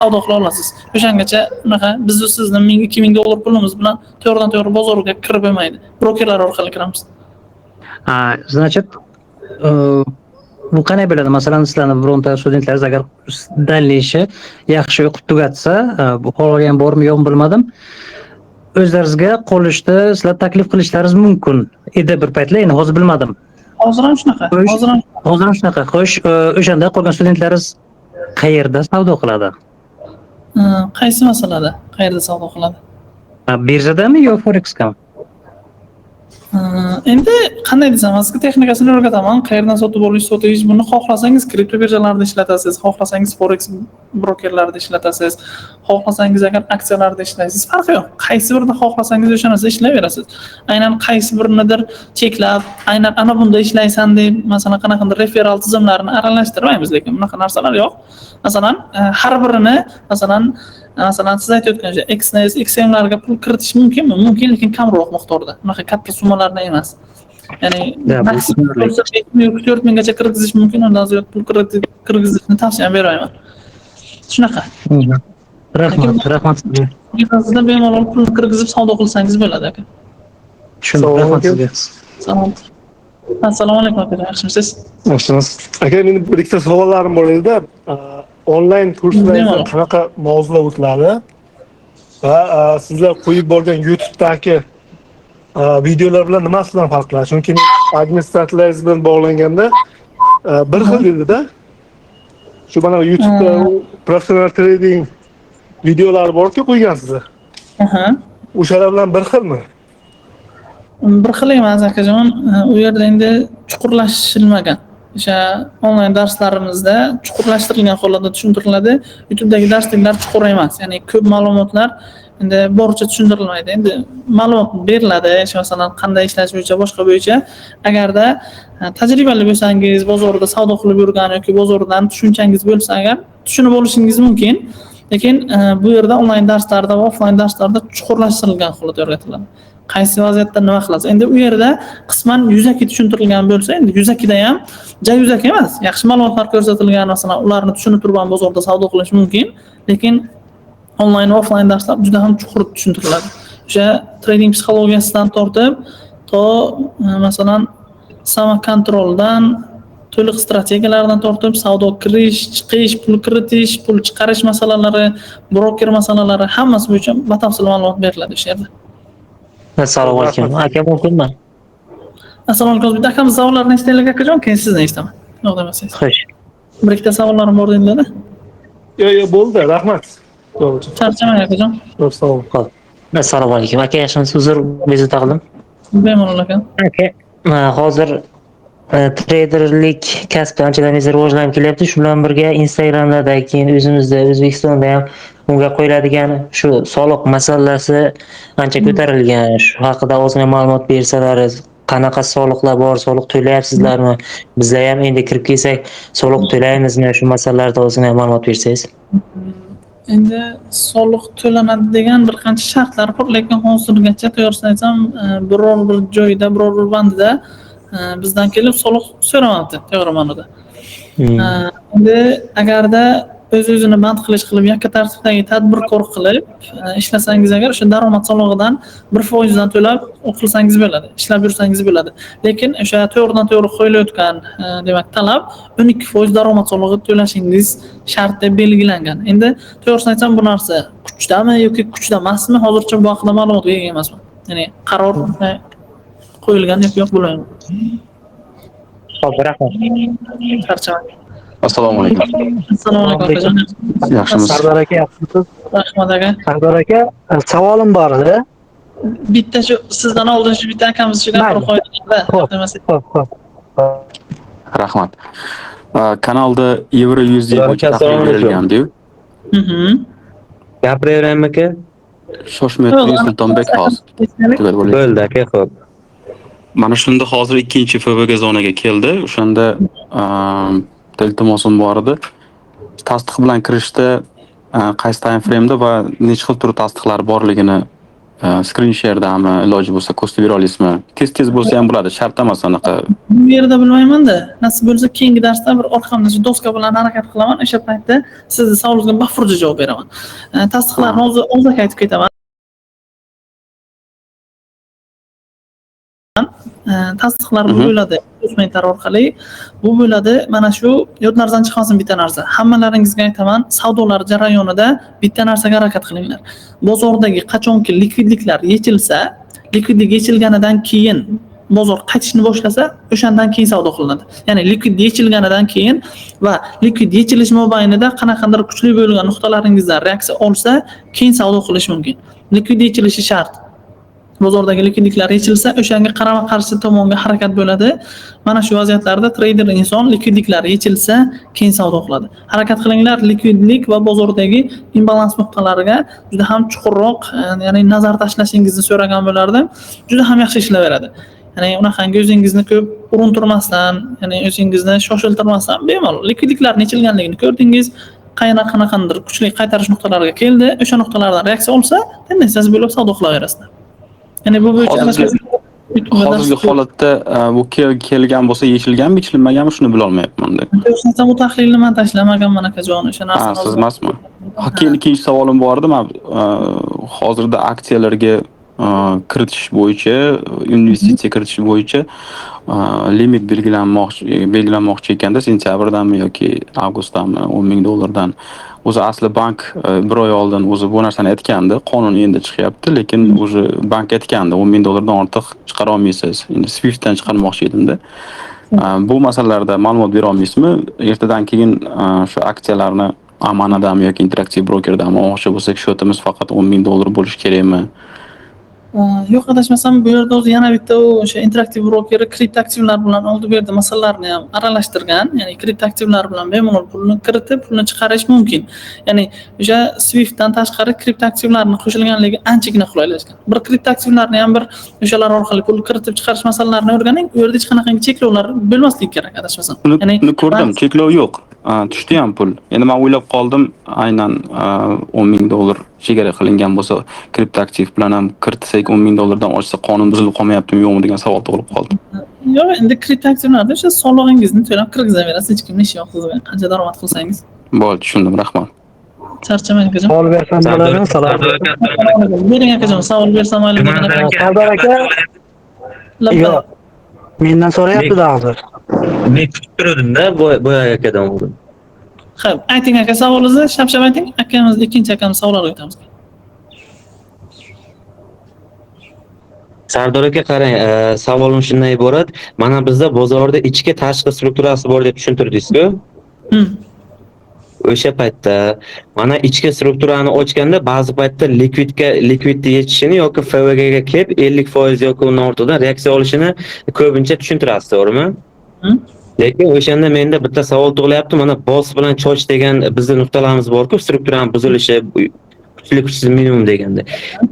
savdo qila olasiz. O'shangacha unaqa biz sizni 1000-2000 dollar pulimiz bilan to'g'ridan-to'g'ri bozorga kirib bo'lmaydi. Brokerlar orqali kiramiz. Значит, bu qanday bo'ladi? Masalan, sizlarning bironta studentlaringiz agar dallashni yaxshi o'qib tugatsa, bu qolgan bormi yo'qmi bilmadim. O'zlaringizga qolishda sizlar taklif qilishlaringiz mumkin edi bir paytlar, endi hozir bilmadim. Hozir ham shunaqa. Hozir ham shunaqa. Xo'sh, o'shanda qolgan studentlaringiz qayerda savdo qiladi? Qaysi masalada? Qayerda savdo qiladi? Birjadami yo Forex'kami? Endi qanday desam, sizga texnikasini o'rgataman. Qayerdan sotib olish, sotish, buni xohlasangiz kripto birjalarda ishlatasiz, xohlasangiz forex brokerlarida ishlatasiz, xohlasangiz agar aksiyalarda ishlaysiz, farqi yo'q. Qaysi birida xohlasangiz o'sha narsa ishlayverasiz. Aynan qaysi birinidir cheklab, aynan ana bunda ishlaysan deb, masalan, qanaqadir referal tizimlarini aralashtirmaymiz, lekin bunaqa narsalar yo'q. Masalan, har birini, masalan, siz aytayotgancha XMlarga pul kiritish mumkinmi? Mumkin, lekin kamroq miqdorda. Unaqa katta summalarni emas. Ya'ni maksimum 4 minggacha kiritish mumkin, undan ziyod pul kirgizishni tavsiya bermayman. Shunaqa. Rahmat. Sizda bemalol pul kirgizib savdo qilsangiz bo'ladi aka. Tushundim. Rahmat sizga. Salom. Assalomu alaykum aka, yaxshimisiz? Yaxshimiz. Aka, meni bir ikkita savollarim bor edi-da. Onlayn kurslarda qanaqa mavzular o'tiladi? Va sizlar qo'yib borgan YouTube'dagi videolar bilan nimasidan farqlari? Chunki administratorlaringiz bilan bog'langanda bir xil edi-da. Shu mana YouTube'da professional trading videolari bor-ku qo'ygansiz. O'shalar bilan bir xilmi? Bir xil emas akajon. U yerda endi chuqurlashilmagan. O'sha onlayn darslarimizda chuqurlashtirilgan holda tushuntiriladi. YouTube'dagi darsliklar chuqur emas. Ya'ni ko'p ma'lumotlar endi boricha tushuntirilmaydi. Endi ma'lumot beriladi, masalan, qanday ishlash bo'yicha, boshqa bo'yicha. Agarda tajribali bo'lsangiz, bozorda savdo qilib yurgan yoki bozordan tushunchangiz bo'lsa, agar tushunib olishingiz mumkin. Lekin bu yerda onlayn darslarda va offlayn darslarda chuqurlashtirilgan holda o'rgatiladi. Qaysi vaziyatda nima qilasiz? Endi u yerda qisman yuzaki tushuntirilgan bo'lsa, endi yuzakida ham yuzaki emas. Yaxshi ma'lumotlar ko'rsatilgan, masalan, ularni tushunib turgan bozorda savdo qilish mumkin, lekin onlayn va offlayn darslar juda ham chuqur tushuntiriladi. O'sha trading psixologiyasidan tortib to masalan sama kontroldan to'liq strategiyalardan tortib savdo kirish, chiqish, pul kiritish, pul chiqarish masalalari, broker masalalari hammasi bo'yicha batafsil ma'lumot beriladi o'sha yerda. Assalomu alaykum. Aka mumkinmi? Assalomu alaykum. Bitta akamiz savollarini eshitaylik akajon, keyin sizdan eshitaman. Yo'q demasangiz. Xo'sh. Bir ikkita savollarim bor endi-da. Yo'q, bo'ldi, rahmat. Charchamang akajon. Sog' bo'l. Assalomu alaykum. Aka yaxshimisiz? Uzr, bezovta qildim. Bemalol aka. Aka, hozir traderlik kasbi anchadan beri rivojlanib kelyapti. Shu bilan birga Instagramda, keyin o'zimizda O'zbekistonda ham unga qo'yiladigan shu soliq masalasi ancha ko'tarilgan. Shu haqida ozgina ma'lumot bersalaringiz, qanaqa soliqlar bor, soliq to'layapsizlarmi? Bizlar ham endi kirib kelsak, soliq to'laymizmi? Shu masalalarda ozgina ma'lumot bersangiz. Endi soliq to'lanadi degan bir qancha shartlar bor, lekin hozirgacha to'g'risini aytsam, biror bir joyda, biror bir bandida bizdan kelib soliq so'ramabdi, to'g'ri ma'noda. Endi agarda o'z-o'zini band qilib yakka tartibdagi tadbirkor qilib ishlasangiz agar o'sha daromad solig'idan 1% dan to'lab o'qilsangiz bo'ladi, ishlab yursangiz bo'ladi. Lekin o'sha to'g'ridan-to'g'ri qo'yilayotgan, demak, talab 12% daromad solig'i to'lashingiz shart deb belgilangan. Endi to'g'risini aytsam, bu narsa kuchdami yoki kuchda emasmi? Hozircha bu haqida ma'lumotga ega emasman. Ya'ni qaror qo'yilgan yoki yo'q bilmayman. Xo'p, rahmat. Charchaman. Assalomu alaykum. Assalomu alaykum. Yaxshimisiz? Sardor aka, yaxshimisiz? Rahmat aka. Sardor aka, savolim bor edi. Bitta shu sizdan oldin shu bitta akamiz shu gapirib qo'ydi-da. Rahmat. Kanalda Euro USD bo'yicha tahlil berilgan-ku. Gapiraveraymi aka? Shoshmayotgan Sultonbek hozir. Bo'ldi aka, xo'p. Mana shunda hozir 2-FVG zonaga keldi. O'shanda iltimosim bor edi. Tasdiq bilan kirishda qaysi time frame'da va necha xil tur tasdiqlar borligini screen share'dami, iloji bo'lsa ko'rsatib bera olasizmi? Tez bo'lsa ham bo'ladi, shart emas anaqa. Bu yerda bilmayman-da. Nasib bo'lsa keyingi darsda bir orqamda shu doska bilan harakat qilaman. O'sha paytda sizni savolingizga bafurja javob beraman. Tasdiqlarni o'zak aytib ketaman. Tasdiqlar bu bo'ladi dokumentlar orqali. Bu bo'ladi mana shu yodlaringizdan chiqmasin bitta narsa. Hammalaringizga aytaman, savdolar jarayonida bitta narsaga harakat qilinglar. Bozordagi qachonki likvidliklar yechilsa, likvidlik yechilganidan keyin bozor qaytishni boshlasa, o'shandan keyin savdo qilinadi. Ya'ni likvid yechilganidan keyin va likvid yechilish mobaynida qanaqadir kuchli bo'lgan nuqtalaringizdan reaksiya olsa, keyin savdo qilish mumkin. Likvid yechilishi shart. Bozordagi likvidliklar yechilsa, o'shanga qarama-qarshi tomonga harakat bo'ladi. Mana shu vaziyatlarda trader inson likvidliklar yechilsa, keyin savdo qiladi. Harakat qilinglar, likvidlik va bozordagi imbalans nuqtalariga juda ham chuqurroq, ya'ni nazar tashlashingizni so'ragan bo'lardim. Juda ham yaxshi ishlayveradi. Ya'ni unaqangi o'zingizni ko'p urintirmasdan, ya'ni o'zingizni shoshiltirmasdan bemalol likvidliklarning yechilganligini ko'rdingiz, qanaqadir kuchli qaytarish nuqtalariga keldi, o'sha nuqtalardan reaksiya olsa, tendensiyasi bo'lib savdo qilaverasizlar. Ya'ni bu bo'yicha hozirgi holatda bu kelgan bo'lsa yechilgan, yechilmaganmi shuni bila olmayapman deb. To'g'risida bu tahlilni men tashlamaganman akajon, o'sha narsani. Siz emasmi? Keyin ikkinchi savolim bor edi. Men hozirda aksiyalarga kiritish bo'yicha, investitsiya kiritish bo'yicha limit belgilanmoqchi ekanda sentyabrdanmi yoki avgustdanmi $10,000 o'zi asli bank bir oy oldin o'zi bu narsani aytgandi, qonun endi chiqyapti, lekin o'zi bank aytgandi $10,000 ortiq chiqara olmaysiz. Endi Swift'dan chiqarmoqchi edimda. Bu masalalarda ma'lumot bera olmaysizmi? Ertadan keyin shu aksiyalarni Amanadami yoki interaktiv brokerdan olmoqchi bo'lsak, shotimiz faqat $10,000 bo'lishi kerakmi? Yo'q, adashmasam bu yerda o'zi yana bitta o'sha interaktiv brokeri kriptoaktivlar bilan oldi bu yerda masalalarni ham aralashtirgan. Ya'ni kriptoaktivlar bilan bemalol pulni kiritib, pulni chiqarish mumkin. Ya'ni o'sha Swift'dan tashqari kriptoaktivlarni qo'shilganligi anchagina qulaylashgan. Bir kriptoaktivlarni ham bir o'shalar orqali pul kiritib chiqarish masalalarini o'rganing. U yerda hech qanaqangi cheklovlar bo'lmasligi kerak, adashmasam. Ya'ni ko'rdim, cheklov yo'q. Tushdi ham pul. Endi men o'ylab qoldim, aynan $10,000 chegara qilingan bo'lsa, kriptoaktiv bilan ham kiritsak $10,000 oshsa qonun buzilib qolmayaptimi yo'qmi degan savol tug'ilib qoldi. Yo'q, endi kriptoaktivlarda o'sha solig'ingizni to'lab kirgizaverasiz, hech kimning ishi yo'q sizga. Qancha daromad qilsangiz. Bo'ldi, tushundim, rahmat. Charchamang akajon. Savol bersam bo'ladimi? Bering akajon, savol bersam mayli. Sardor aka. Yo'q. Mendan so'rayapti-da hozir. Men kutib turdim-da, boya akadan oldim. Xo'p, ayting aka savolingizni, shap-shap ayting. Akamiz ikkinchi akamiz savollarga o'tamiz. Sardor aka qarang, savolim shundan iborat. Mana bizda bozorda ichki tashqi strukturasi bor deb tushuntirdingiz-ku? O'sha paytda mana ichki strukturani ochganda ba'zi paytda likvidni yechishini yoki FVG ga kelib 50% yoki undan ortiqdan reaksiya olishini ko'pincha tushuntirasiz, to'g'rimi? Lekin o'shanda menda bitta savol tug'ilyapti. Mana boss bilan choch degan bizning nuqtalarimiz bor-ku, strukturaning buzilishi, kuchsiz minimum deganda.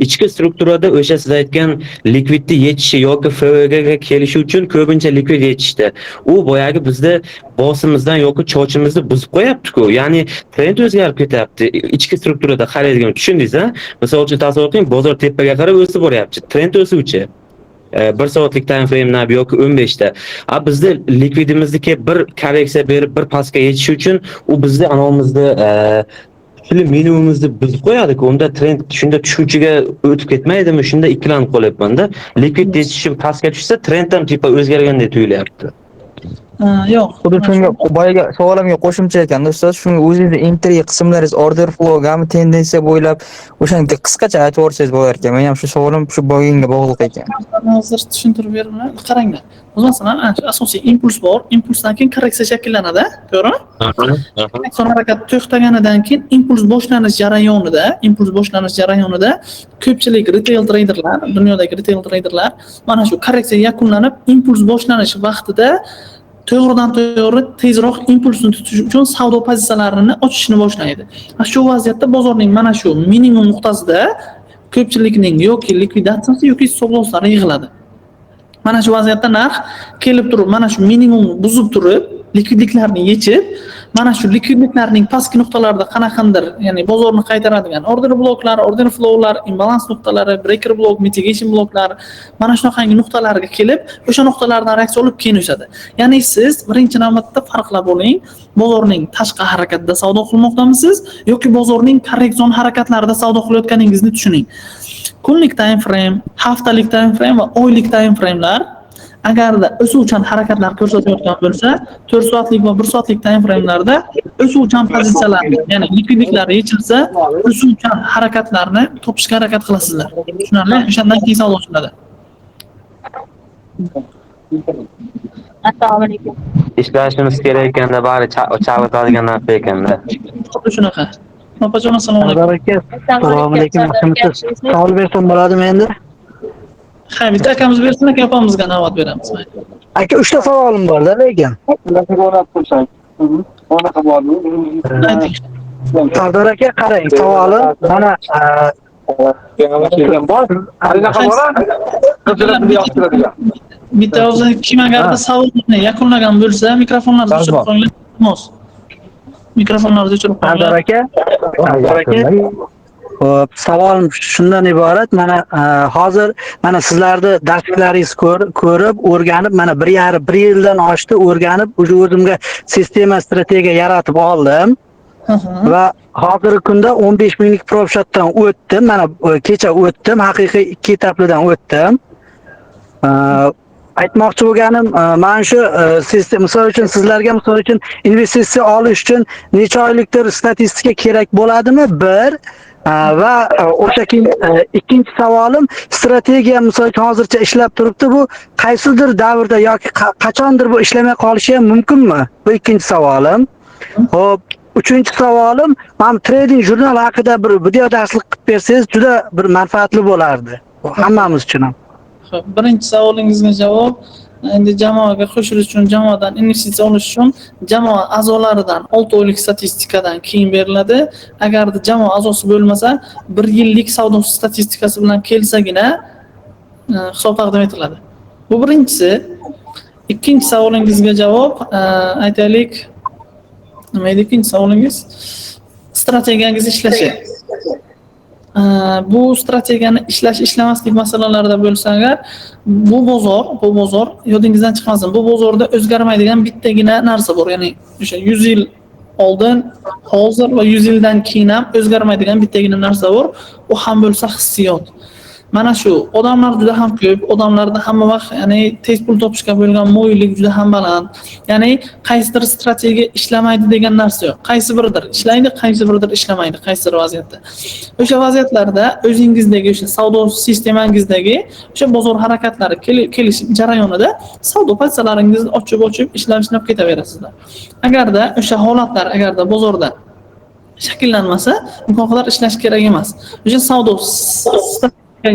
Ichki strukturada o'sha siz aytgan likvidni yechishi yoki FVG ga kelishi uchun ko'pincha likvid yechishda. U boyagi bizda bossimizdan yoki chochimizni buzib qo'yapti-ku. Ya'ni trend o'zgarib ketyapti. Ichki strukturada qaraydigan tushundingiz-a? Misol uchun tasavvur qiling, bozor tepaga qarab o'sib boryapti. Trend o'suvchi. 1 soatlik time frame yoki 15 ta. Bizda likvidimizniki bir korreksiya berib, bir pastga yetishi uchun u bizda anomizda kuchli minimumimizni buzib qo'yadi-ku. Unda trend shunda tushuvchiga o'tib ketmaydimi? Shunda ikkilanib qolyapman-da. Likvid yetishi pastga tushsa, trend ham tipa o'zgargandek tuyulyapti. Yo'q. Xuddi shunga boyaga savolimga qo'shimcha ekanda ustoz, shunga o'zingizni entry qismlaringiz order flow gami tendensiya bo'ylab o'shanga qisqacha aytib o'tsangiz bo'lar ekan. Men ham shu savolim shu boyinga bog'liq ekan. Hozir tushuntirib beraman. Qaranglar. Masalan, asosiy impuls bor. Impulsdan keyin korreksiya shakllanadi, to'g'rimi? Sonra harakat to'xtaganidan keyin impuls boshlanish jarayonida ko'pchilik retail traderlar, dunyodagi retail traderlar mana shu korreksiya yakunlanib, impuls boshlanish vaqtida to'g'ridan-to'g'ri tezroq impulsni tutish uchun savdo pozitsiyalarini ochishni boshlaydi. Shu vaziyatda bozorning mana shu minimum nuqtasida ko'pchilikning yoki likvidatsiyasi yoki stop losslari yig'iladi. Mana shu vaziyatda narx kelib turib, mana shu minimumni buzib turib, likvidliklarni yechib, mana shu likvidliklarning pastki nuqtalarida qanaqandir, ya'ni bozorni qaytaradigan order bloklar, order flowlar, imbalans nuqtalari, breaker blok, mitigation bloklar, mana shunaqangi nuqtalarga kelib, o'sha nuqtalardan reaksiya olib keyin o'sadi. Ya'ni siz birinchi navbatda farqlab oling, bozorning tashqi harakatida savdo qilmoqdamisiz yoki bozorning korreksion harakatlarida savdo qilayotganingizni tushuning. Kunlik time frame, haftalik time frame va oylik time framelar agarda o'suvchan harakatlar ko'rsatayotgan bo'lsa, 4 soatlik va 1 soatlik time framelarda o'suvchan pozitsiyalar, ya'ni likvidliklar yechilsa, o'suvchan harakatlarni topishga harakat qilasizlar. Tushunarli? O'shandan keyin savdo ochiladi. Assalomu alaykum. Ishlashimiz kerak ekanda, bari chalg'itadigan narsa ekanda. Xuddi shunaqa. Opajon, assalomu alaykum. Assalomu alaykum. Savol bersam bo'ladimi endi? Ha, bitta akamiz bersin, aka opamizga navbat beramiz. Aka, 3 ta savolim bor-da, lekin. Sardor aka, qarang, savolim mana bitta o'zi kim agarda savolni yakunlagan bo'lsa, mikrofonlarni o'chirib qo'yinglar. Mikrofonlarni o'chirib Sardor qo'yinglar. aka, Xo'p, savolim shundan iborat. Mana hozir mana sizlarni darsliklaringiz ko'rib, o'rganib, mana 1 yildan oshdi, o'rganib, o'zimga sistema strategiya yaratib oldim. Va hozirgi kunda 15 minglik profshotdan o'tdim. Mana kecha o'tdim, haqiqiy 2 etaplidan o'tdim. Aytmoqchi bo'lganim, mana shu sistem, misol uchun sizlarga misol uchun investitsiya olish uchun necha oylikdir statistika kerak bo'ladimi? Bir va o'sha keyin ikkinchi savolim, strategiya misol uchun hozircha ishlab turibdi, bu qaysidir davrda yoki qachondir bu ishlamay qolishi ham mumkinmi? Bu ikkinchi savolim. Xo'p, uchinchi savolim, men trading jurnal haqida bir video darslik qilib bersangiz juda bir manfaatli bo'lardi. Hammamiz uchun ham. Xo'p, birinchi savolingizga javob, endi jamoaga qo'shilish uchun, jamoadan investitsiya olish uchun jamoa a'zolaridan 6 oylik statistikadan keyin beriladi. Agarda jamoa a'zosi bo'lmasa, 1 yillik savdo statistikasi bilan kelsagina hisob taqdim etiladi. Bu birinchisi. Ikkinchi savolingizga javob, aytaylik, nima edi ikkinchi savolingiz? Strategiyangiz ishlashi. Bu strategiyani ishlamaslik masalalarida bo'lsa agar, bu bozor yodingizdan chiqmasin. Bu bozorda o'zgarmaydigan bittagina narsa bor. Ya'ni o'sha 100 yil oldin, hozir va 100 yildan keyin ham o'zgarmaydigan bittagina narsa bor. U ham bo'lsa hissiyot. Mana shu odamlar juda ham ko'p, odamlarda hamma vaqt, ya'ni tez pul topishga bo'lgan mo'yillik juda ham baland. Ya'ni qaysidir strategiya ishlamaydi degan narsa yo'q. Qaysi biridir ishlaydi, qaysi biridir ishlamaydi, qaysidir vaziyatda. O'sha vaziyatlarda o'zingizdagi o'sha savdo sistemangizdagi o'sha bozor harakatlari kelish jarayonida savdo pozitsiyalaringizni ochib ishlab ketaverasizlar. Agarda o'sha holatlar agarda bozorda shakllanmasa, imkon qadar ishlash kerak emas. O'sha savdo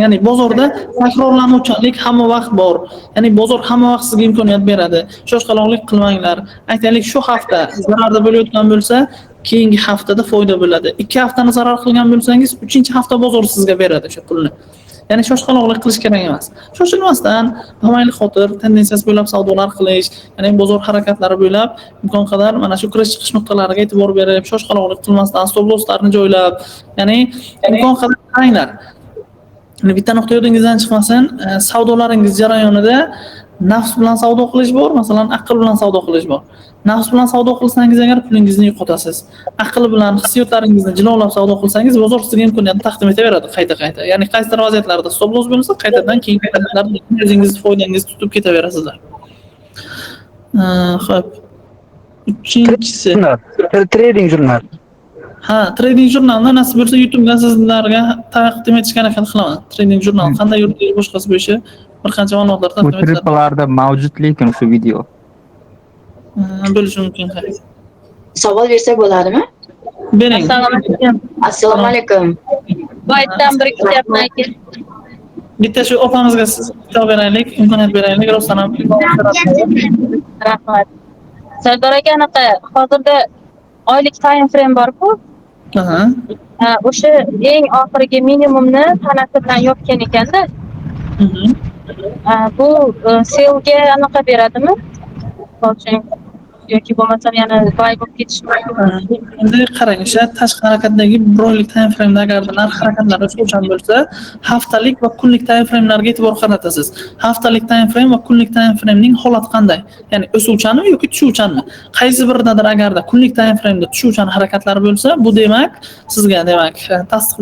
ya'ni bozorda takrorlanuvchanlik hamma vaqt bor. Ya'ni bozor hamma vaqt sizga imkoniyat beradi. Shoshqaloqlik qilmanglar. Aytaylik, shu hafta zararda bo'layotgan bo'lsa, keyingi haftada foyda bo'ladi. 2 haftani zarar qilgan bo'lsangiz, 3-hafta bozor sizga beradi o'sha pulni. Ya'ni shoshqaloqlik qilish kerak emas. Shoshilmasdan, tamayli xotir, tendensiyasi bo'ylab savdolar qilish, ya'ni bozor harakatlari bo'ylab imkon qadar mana shu kirish chiqish nuqtalariga e'tibor berib, shoshqaloqlik qilmasdan stop losslarni joylab, ya'ni imkon qadar qaranglar. Bitta nuqta yodingizdan chiqmasin, savdolaringiz jarayonida nafs bilan savdo qilish bor, masalan, aql bilan savdo qilish bor. Nafs bilan savdo qilsangiz agar pulingizni yo'qotasiz. Aql bilan hissiyotlaringizni jilovlab savdo qilsangiz, bozor sizga imkoniyatni taqdim etaveradi qayta-qayta. Ya'ni qaysidir vaziyatlarda stop loss bo'lsa, qaytadan keyingi harakatlarda o'zingizni foydangizni tutib ketaverasizlar. Xo'p. Uchinchisi Trading jurnal. Ha, trading jurnalni nasib bo'lsa YouTube'dan sizlarga taqdim etishga harakat qilaman. Trading jurnal qanday yuritish boshqasi bo'yicha bir qancha ma'lumotlar taqdim etiladi. Triplarda mavjud, lekin shu video. Bo'lishi mumkin. Savol bersak bo'ladimi? Bering. Assalomu alaykum. Boydan bir gapni aytib. Bitta shu opamizga javob beraylik, imkoniyat beraylik, rostdan ham. Rahmat. Sardor aka, anaqa hozirda oylik time frame bor-ku. O'sha eng oxirgi minimumni tanasi bilan yopgan ekanda. Bu sellga anaqa beradimi? Bo'lsin. yoki bo'lmasam yana boy bo'lib ketishi mumkin. Endi qarang, o'sha tashqi harakatdagi bir oylik time frame agarda narx harakatlari o'suvchan bo'lsa, haftalik va kunlik time framelarga e'tibor qaratasiz. Haftalik time frame va kunlik time framening holati qanday? Ya'ni o'suvchanmi yoki tushuvchanmi? Qaysi biridadir agarda kunlik time frameda tushuvchan harakatlar bo'lsa, bu demak sizga tasdiq